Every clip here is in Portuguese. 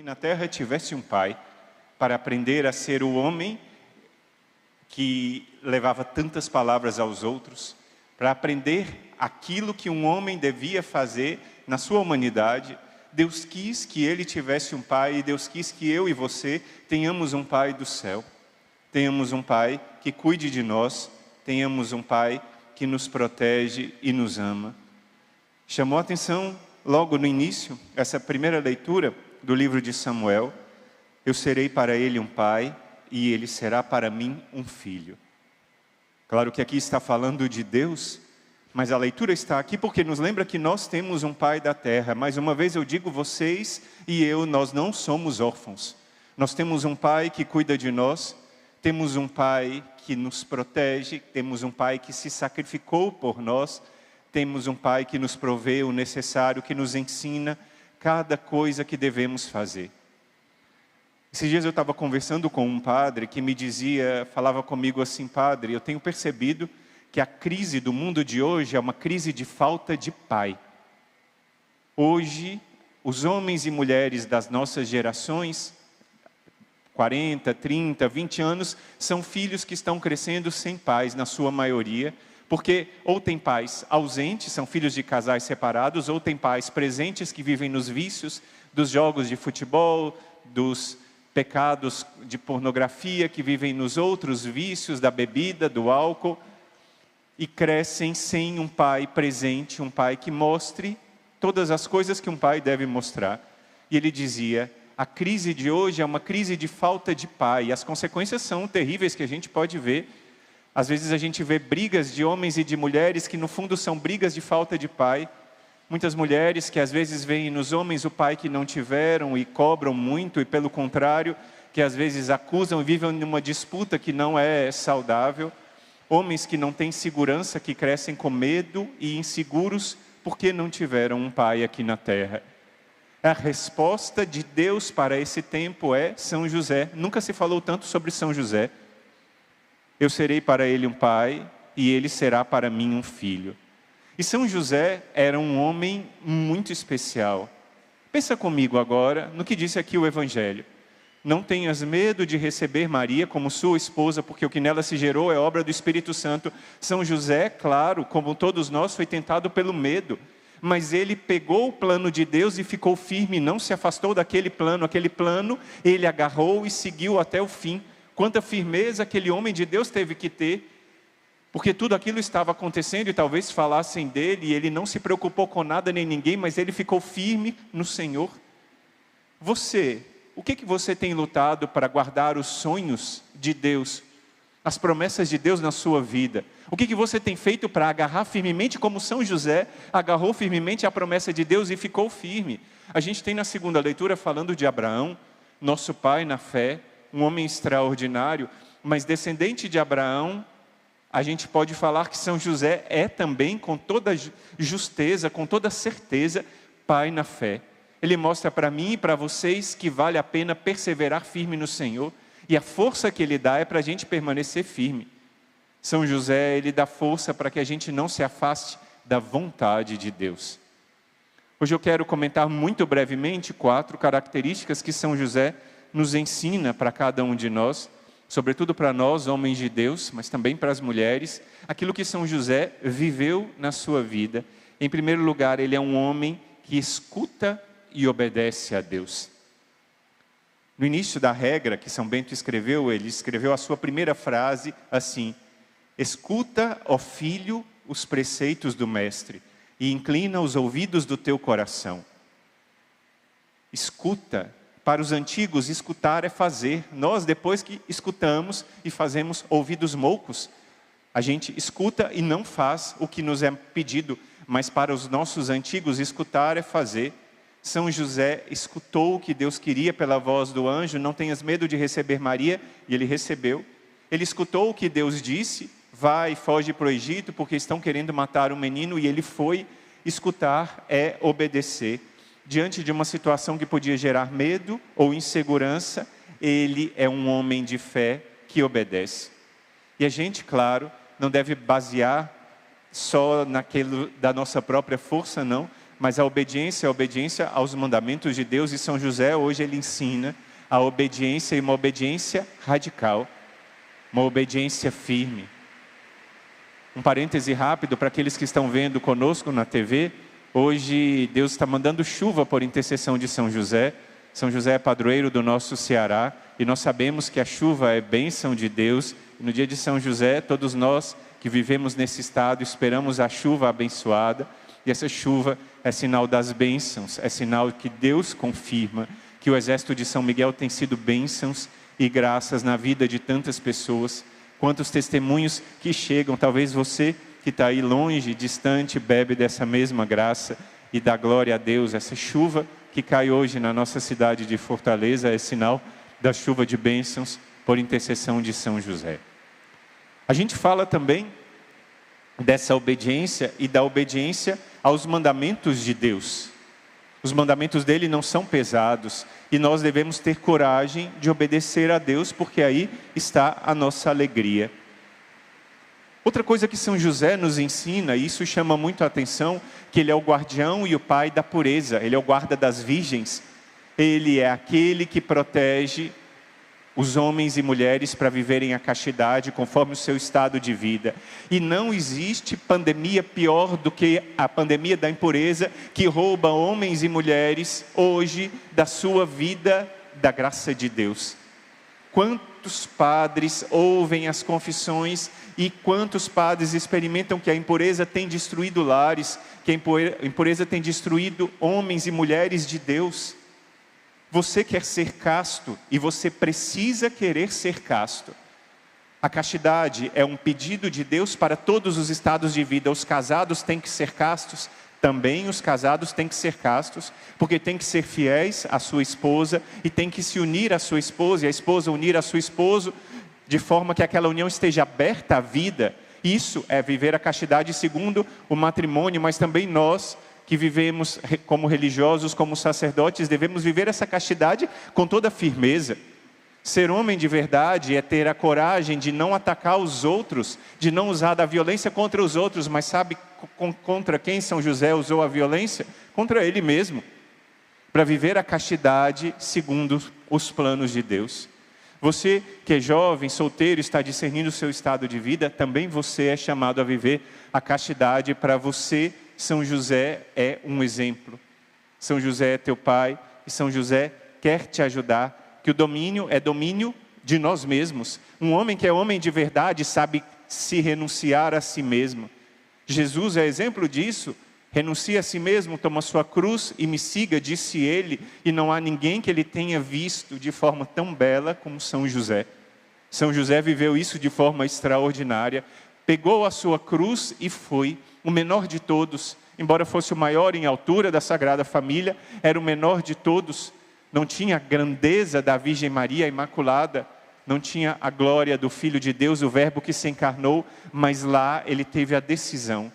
que na terra tivesse um pai para aprender a ser o homem que levava tantas palavras aos outros, para aprender aquilo que um homem devia fazer na sua humanidade. Deus quis que ele tivesse um pai, e Deus quis que eu e você tenhamos um pai do céu. Tenhamos um pai que cuide de nós, tenhamos um pai que nos protege e nos ama. Chamou a atenção logo no início, essa primeira leitura do livro de Samuel: eu serei para ele um pai e ele será para mim um filho. Claro que aqui está falando de Deus, mas a leitura está aqui porque nos lembra que nós temos um pai da terra. Mais uma vez eu digo, vocês e eu, nós não somos órfãos. Nós temos um pai que cuida de nós, temos um pai que nos protege, temos um pai que se sacrificou por nós, temos um pai que nos provê o necessário, que nos ensina cada coisa que devemos fazer. Esses dias eu estava conversando com um padre que me dizia, falava comigo assim: padre, eu tenho percebido que a crise do mundo de hoje é uma crise de falta de pai. Hoje, os homens e mulheres das nossas gerações, 40, 30, 20 anos, são filhos que estão crescendo sem pais, na sua maioria, porque ou tem pais ausentes, são filhos de casais separados, ou tem pais presentes que vivem nos vícios dos jogos de futebol, dos pecados de pornografia, que vivem nos outros vícios da bebida, do álcool, e crescem sem um pai presente, um pai que mostre todas as coisas que um pai deve mostrar. E ele dizia: a crise de hoje é uma crise de falta de pai, e as consequências são terríveis que a gente pode ver. Às vezes a gente vê brigas de homens e de mulheres que no fundo são brigas de falta de pai. Muitas mulheres que às vezes veem nos homens o pai que não tiveram e cobram muito, e pelo contrário, que às vezes acusam e vivem numa disputa que não é saudável. Homens que não têm segurança, que crescem com medo e inseguros porque não tiveram um pai aqui na terra. A resposta de Deus para esse tempo é São José. Nunca se falou tanto sobre São José. Eu serei para ele um pai e ele será para mim um filho. E São José era um homem muito especial. Pensa comigo agora no que disse aqui o Evangelho. Não tenhas medo de receber Maria como sua esposa, porque o que nela se gerou é obra do Espírito Santo. São José, claro, como todos nós, foi tentado pelo medo. Mas ele pegou o plano de Deus e ficou firme, não se afastou daquele plano. Aquele plano ele agarrou e seguiu até o fim. Quanta firmeza aquele homem de Deus teve que ter, porque tudo aquilo estava acontecendo e talvez falassem dele, e ele não se preocupou com nada nem ninguém, mas ele ficou firme no Senhor. Você, o que você tem lutado para guardar os sonhos de Deus, as promessas de Deus na sua vida? O que você tem feito para agarrar firmemente, como São José agarrou firmemente a promessa de Deus e ficou firme? A gente tem na segunda leitura falando de Abraão, nosso pai na fé, um homem extraordinário, mas descendente de Abraão. A gente pode falar que São José é também, com toda justeza, com toda certeza, pai na fé. Ele mostra para mim e para vocês que vale a pena perseverar firme no Senhor, e a força que ele dá é para a gente permanecer firme. São José, ele dá força para que a gente não se afaste da vontade de Deus. Hoje eu quero comentar muito brevemente 4 características que São José nos ensina para cada um de nós, sobretudo para nós, homens de Deus, mas também para as mulheres, aquilo que São José viveu na sua vida. Em primeiro lugar, ele é um homem que escuta e obedece a Deus. No início da regra que São Bento escreveu, ele escreveu a sua primeira frase assim: escuta, ó filho, os preceitos do mestre, e inclina os ouvidos do teu coração. Escuta. Para os antigos, escutar é fazer. Nós, depois que escutamos e fazemos ouvidos moucos, a gente escuta e não faz o que nos é pedido. Mas para os nossos antigos, escutar é fazer. São José escutou o que Deus queria pela voz do anjo: não tenhas medo de receber Maria, e ele recebeu. Ele escutou o que Deus disse: vai, foge para o Egito, porque estão querendo matar um menino, e ele foi. Escutar é obedecer. Diante de uma situação que podia gerar medo ou insegurança, ele é um homem de fé que obedece. E a gente, claro, não deve basear só naquilo da nossa própria força, não, mas a obediência é a obediência aos mandamentos de Deus, e São José hoje ele ensina a obediência, e uma obediência radical, uma obediência firme. Um parêntese rápido para aqueles que estão vendo conosco na TV, hoje Deus está mandando chuva por intercessão de São José. São José é padroeiro do nosso Ceará, e nós sabemos que a chuva é bênção de Deus. E no dia de São José, todos nós que vivemos nesse estado esperamos a chuva abençoada, e essa chuva é sinal das bênçãos, é sinal que Deus confirma que o exército de São Miguel tem sido bênçãos e graças na vida de tantas pessoas. Quantos testemunhos que chegam, talvez você que está aí longe, distante, bebe dessa mesma graça e dá glória a Deus. Essa chuva que cai hoje na nossa cidade de Fortaleza é sinal da chuva de bênçãos por intercessão de São José. A gente fala também dessa obediência e da obediência aos mandamentos de Deus. Os mandamentos dele não são pesados e nós devemos ter coragem de obedecer a Deus, porque aí está a nossa alegria. Outra coisa que São José nos ensina, e isso chama muito a atenção, que ele é o guardião e o pai da pureza, ele é o guarda das virgens. Ele é aquele que protege os homens e mulheres para viverem a castidade conforme o seu estado de vida. E não existe pandemia pior do que a pandemia da impureza, que rouba homens e mulheres hoje da sua vida, da graça de Deus. Quantos padres ouvem as confissões e quantos padres experimentam que a impureza tem destruído lares, que a impureza tem destruído homens e mulheres de Deus. Você quer ser casto e você precisa querer ser casto. A castidade é um pedido de Deus para todos os estados de vida. Os casados têm que ser castos, também os casados têm que ser castos, porque têm que ser fiéis à sua esposa e têm que se unir à sua esposa, e a esposa unir a seu esposo, de forma que aquela união esteja aberta à vida. Isso é viver a castidade segundo o matrimônio, mas também nós, que vivemos como religiosos, como sacerdotes, devemos viver essa castidade com toda firmeza. Ser homem de verdade é ter a coragem de não atacar os outros, de não usar da violência contra os outros, mas sabe contra quem São José usou a violência? Contra ele mesmo, para viver a castidade segundo os planos de Deus. Você que é jovem, solteiro, está discernindo o seu estado de vida, também você é chamado a viver a castidade. Para você, São José é um exemplo. São José é teu pai e São José quer te ajudar, que o domínio é domínio de nós mesmos. Um homem que é homem de verdade sabe se renunciar a si mesmo. Jesus é exemplo disso. Renuncia a si mesmo, toma sua cruz e me siga, disse ele, e não há ninguém que ele tenha visto de forma tão bela como São José. São José viveu isso de forma extraordinária, pegou a sua cruz e foi, o menor de todos, embora fosse o maior em altura da Sagrada Família, era o menor de todos, não tinha a grandeza da Virgem Maria Imaculada, não tinha a glória do Filho de Deus, o Verbo que se encarnou, mas lá ele teve a decisão.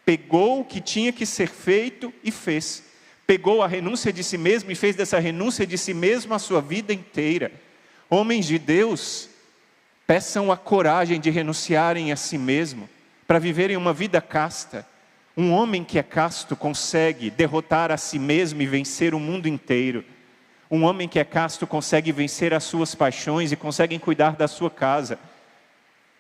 Pegou o que tinha que ser feito e fez. Pegou a renúncia de si mesmo e fez dessa renúncia de si mesmo a sua vida inteira. Homens de Deus, peçam a coragem de renunciarem a si mesmo, para viverem uma vida casta. Um homem que é casto consegue derrotar a si mesmo e vencer o mundo inteiro. Um homem que é casto consegue vencer as suas paixões e consegue cuidar da sua casa.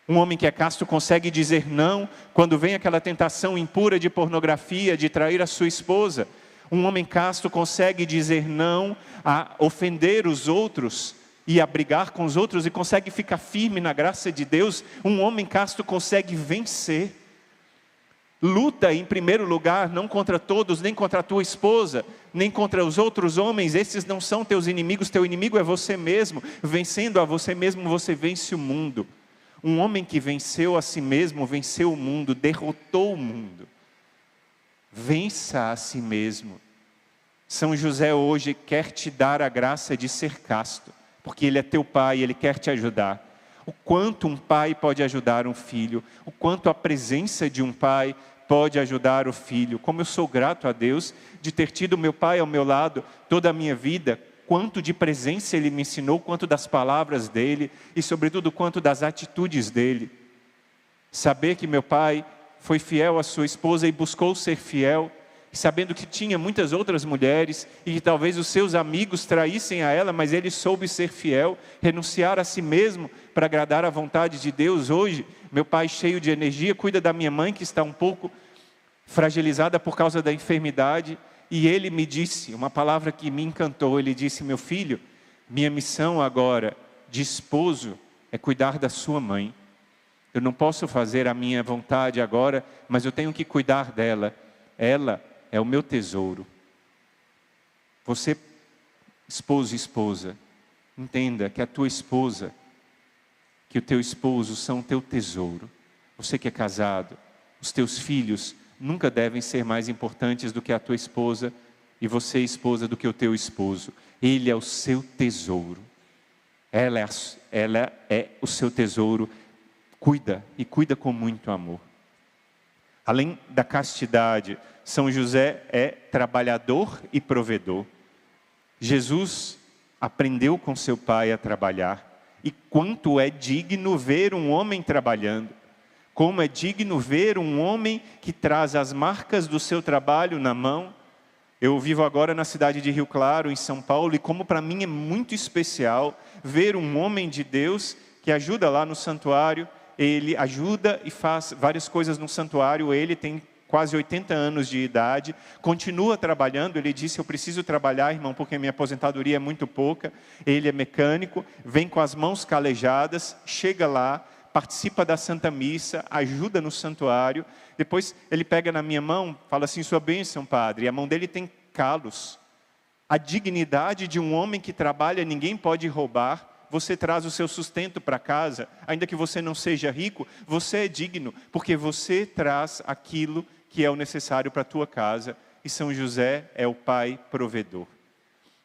Um homem que é casto consegue dizer não quando vem aquela tentação impura de pornografia, de trair a sua esposa. Um homem casto consegue dizer não a ofender os outros e a brigar com os outros e consegue ficar firme na graça de Deus. Um homem casto consegue vencer. Luta em primeiro lugar, não contra todos, nem contra a tua esposa, nem contra os outros homens. Esses não são teus inimigos, teu inimigo é você mesmo. Vencendo a você mesmo, você vence o mundo. Um homem que venceu a si mesmo, venceu o mundo, derrotou o mundo. Vença a si mesmo. São José hoje quer te dar a graça de ser casto, porque ele é teu pai, ele quer te ajudar. O quanto um pai pode ajudar um filho, o quanto a presença de um pai pode ajudar o filho. Como eu sou grato a Deus de ter tido meu pai ao meu lado toda a minha vida. Quanto de presença ele me ensinou, quanto das palavras dele e sobretudo quanto das atitudes dele. Saber que meu pai foi fiel à sua esposa e buscou ser fiel sabendo que tinha muitas outras mulheres e que talvez os seus amigos traíssem a ela, mas ele soube ser fiel, renunciar a si mesmo para agradar à vontade de Deus. Hoje, meu pai, cheio de energia, cuida da minha mãe, que está um pouco fragilizada por causa da enfermidade, e ele me disse uma palavra que me encantou. Ele disse: meu filho, minha missão agora de esposo é cuidar da sua mãe. Eu não posso fazer a minha vontade agora, mas eu tenho que cuidar dela. Ela é o meu tesouro. Você, esposo e esposa, entenda que a tua esposa, que o teu esposo são o teu tesouro. Você que é casado, os teus filhos nunca devem ser mais importantes do que a tua esposa, e você, esposa, do que o teu esposo. Ele é o seu tesouro. Ela é o seu tesouro. Cuida, e cuida com muito amor. Além da castidade, São José é trabalhador e provedor. Jesus aprendeu com seu pai a trabalhar. E quanto é digno ver um homem trabalhando. Como é digno ver um homem que traz as marcas do seu trabalho na mão. Eu vivo agora na cidade de Rio Claro, em São Paulo, e como para mim é muito especial ver um homem de Deus que ajuda lá no santuário. Ele ajuda e faz várias coisas no santuário. Ele tem quase 80 anos de idade, continua trabalhando. Ele disse: eu preciso trabalhar, irmão, porque minha aposentadoria é muito pouca. Ele é mecânico, vem com as mãos calejadas, chega lá, participa da Santa Missa, ajuda no santuário. Depois ele pega na minha mão, fala assim: sua bênção, padre. E a mão dele tem calos. A dignidade de um homem que trabalha, ninguém pode roubar. Você traz o seu sustento para casa, ainda que você não seja rico, você é digno, porque você traz aquilo que é o necessário para a tua casa. E São José é o pai provedor.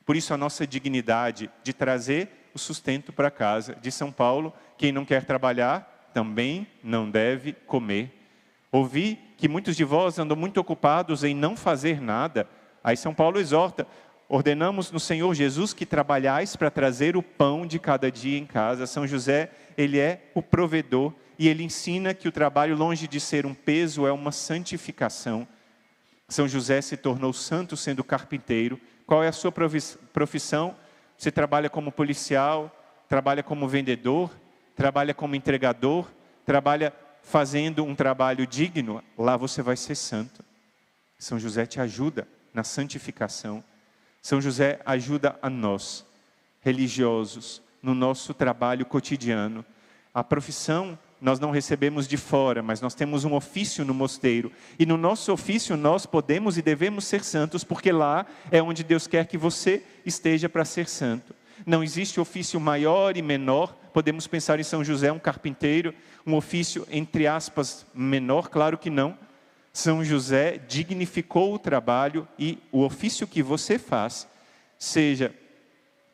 Por isso a nossa dignidade de trazer o sustento para casa. De São Paulo: quem não quer trabalhar, também não deve comer. Ouvi que muitos de vós andam muito ocupados em não fazer nada. Aí São Paulo exorta: ordenamos no Senhor Jesus que trabalhais para trazer o pão de cada dia em casa. São José, ele é o provedor, e ele ensina que o trabalho, longe de ser um peso, é uma santificação. São José se tornou santo sendo carpinteiro. Qual é a sua profissão? Você trabalha como policial, trabalha como vendedor, trabalha como entregador, trabalha fazendo um trabalho digno, lá você vai ser santo. São José te ajuda na santificação. São José ajuda a nós, religiosos, no nosso trabalho cotidiano. A profissão nós não recebemos de fora, mas nós temos um ofício no mosteiro. E no nosso ofício nós podemos e devemos ser santos, porque lá é onde Deus quer que você esteja para ser santo. Não existe ofício maior e menor. Podemos pensar em São José, um carpinteiro, um ofício, entre aspas, menor? Claro que não. São José dignificou o trabalho, e o ofício que você faz, seja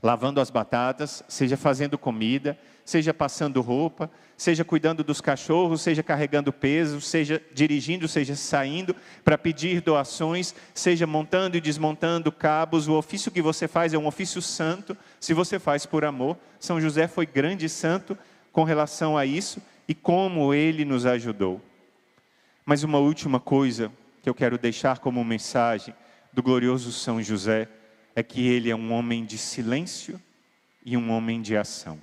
lavando as batatas, seja fazendo comida, seja passando roupa, seja cuidando dos cachorros, seja carregando peso, seja dirigindo, seja saindo para pedir doações, seja montando e desmontando cabos, o ofício que você faz é um ofício santo, se você faz por amor. São José foi grande santo com relação a isso, e como ele nos ajudou. Mas uma última coisa que eu quero deixar como mensagem do glorioso São José é que ele é um homem de silêncio e um homem de ação.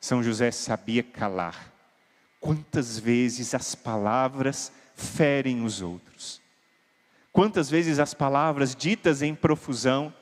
São José sabia calar. Quantas vezes as palavras ferem os outros? Quantas vezes as palavras ditas em profusão,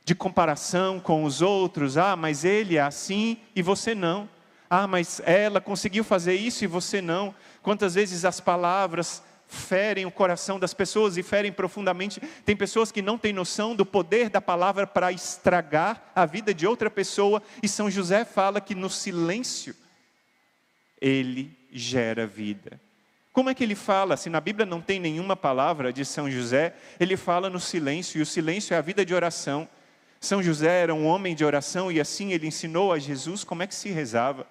de comparação com os outros: ah, mas ele é assim e você não. Ah, mas ela conseguiu fazer isso e você não. Quantas vezes as palavras ferem o coração das pessoas e ferem profundamente. Tem pessoas que não têm noção do poder da palavra para estragar a vida de outra pessoa. E São José fala que no silêncio ele gera vida. Como é que ele fala? Se na Bíblia não tem nenhuma palavra de São José, ele fala no silêncio, e o silêncio é a vida de oração. São José era um homem de oração, e assim ele ensinou a Jesus como é que se rezava.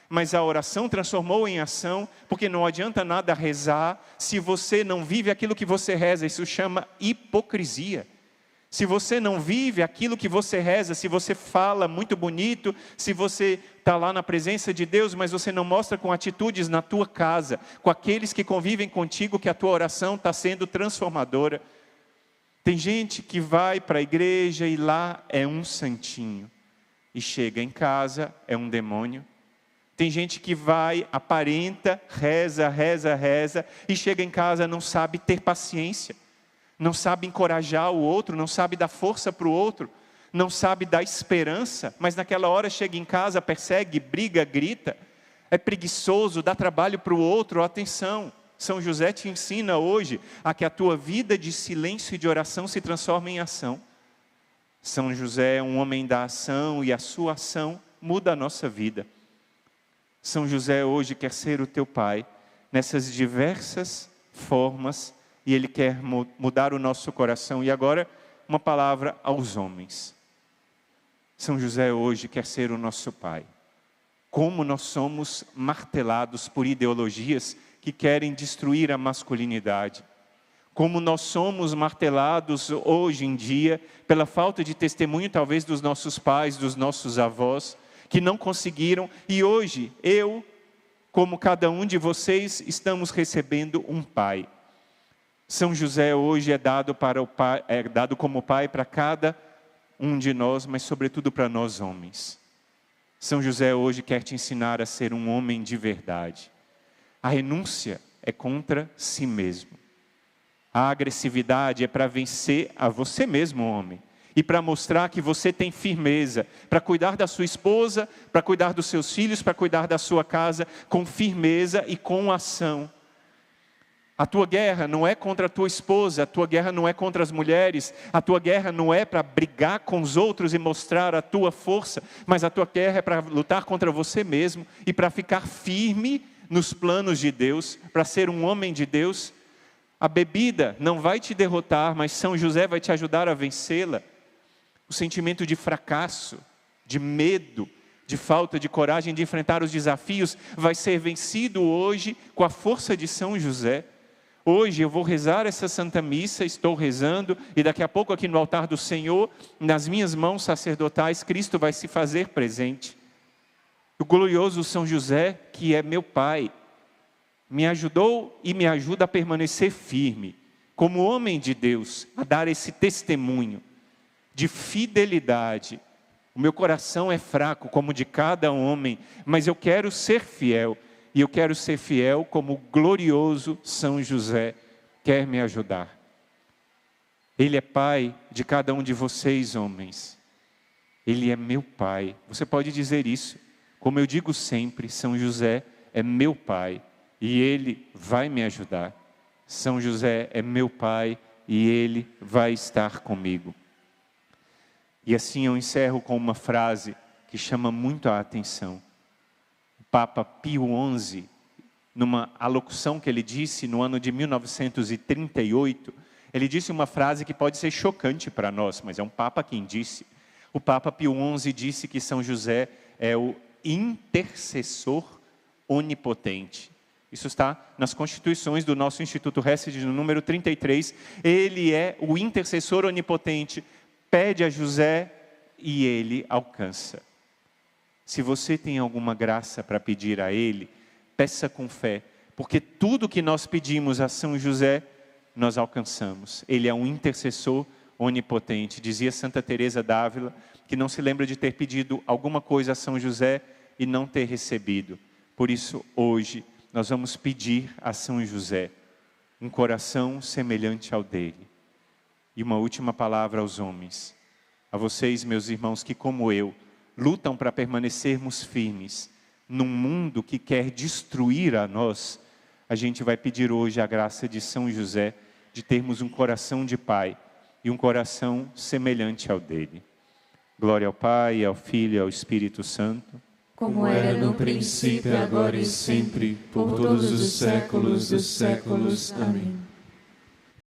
Mas a oração transformou em ação, porque não adianta nada rezar se você não vive aquilo que você reza. Isso chama hipocrisia. Se você não vive aquilo que você reza, se você fala muito bonito, se você está lá na presença de Deus, mas você não mostra com atitudes na tua casa, com aqueles que convivem contigo, que a tua oração está sendo transformadora. Tem gente que vai para a igreja e lá é um santinho, e chega em casa, é um demônio. Tem gente que vai, aparenta, reza, e chega em casa não sabe ter paciência, não sabe encorajar o outro, não sabe dar força para o outro, não sabe dar esperança, mas naquela hora chega em casa, persegue, briga, grita, é preguiçoso, dá trabalho para o outro. Atenção, São José te ensina hoje a que a tua vida de silêncio e de oração se transforme em ação. São José é um homem da ação e a sua ação muda a nossa vida. São José hoje quer ser o teu pai nessas diversas formas e ele quer mudar o nosso coração. E agora, uma palavra aos homens. São José hoje quer ser o nosso pai. Como nós somos martelados por ideologias que querem destruir a masculinidade. Como nós somos martelados hoje em dia pela falta de testemunho talvez dos nossos pais, dos nossos avós, que não conseguiram. E hoje, eu, como cada um de vocês, estamos recebendo um pai. São José hoje é dado como pai para cada um de nós, mas sobretudo para nós homens. São José hoje quer te ensinar a ser um homem de verdade. A renúncia é contra si mesmo. A agressividade é para vencer a você mesmo, homem. E para mostrar que você tem firmeza, para cuidar da sua esposa, para cuidar dos seus filhos, para cuidar da sua casa, com firmeza e com ação. A tua guerra não é contra a tua esposa, a tua guerra não é contra as mulheres, a tua guerra não é para brigar com os outros e mostrar a tua força, mas a tua guerra é para lutar contra você mesmo e para ficar firme nos planos de Deus, para ser um homem de Deus. A bebida não vai te derrotar, mas São José vai te ajudar a vencê-la. O sentimento de fracasso, de medo, de falta de coragem de enfrentar os desafios, vai ser vencido hoje com a força de São José. Hoje eu vou rezar essa Santa Missa, estou rezando, e daqui a pouco aqui no altar do Senhor, nas minhas mãos sacerdotais, Cristo vai se fazer presente. O glorioso São José, que é meu pai, me ajudou e me ajuda a permanecer firme, como homem de Deus, a dar esse testemunho de fidelidade. O meu coração é fraco, como o de cada homem, mas eu quero ser fiel. E eu quero ser fiel como o glorioso São José quer me ajudar. Ele é pai de cada um de vocês, homens. Ele é meu pai. Você pode dizer isso. Como eu digo sempre, São José é meu pai e ele vai me ajudar. São José é meu pai e ele vai estar comigo. E assim eu encerro com uma frase que chama muito a atenção. Papa Pio XI, numa alocução que ele disse no ano de 1938, ele disse uma frase que pode ser chocante para nós, mas é um Papa quem disse. O Papa Pio XI disse que São José é o intercessor onipotente. Isso está nas constituições do nosso Instituto Hesed, no número 33. Ele é o intercessor onipotente, pede a José e ele alcança. Se você tem alguma graça para pedir a Ele, peça com fé, porque tudo que nós pedimos a São José, nós alcançamos. Ele é um intercessor onipotente. Dizia Santa Teresa d'Ávila, que não se lembra de ter pedido alguma coisa a São José e não ter recebido. Por isso, hoje, nós vamos pedir a São José um coração semelhante ao dele. E uma última palavra aos homens, a vocês, meus irmãos, que como eu, lutam para permanecermos firmes num mundo que quer destruir a nós. A gente vai pedir hoje a graça de São José, de termos um coração de pai e um coração semelhante ao dele. Glória ao Pai, ao Filho e ao Espírito Santo. Como era no princípio, agora e sempre, por todos os séculos dos séculos. Amém.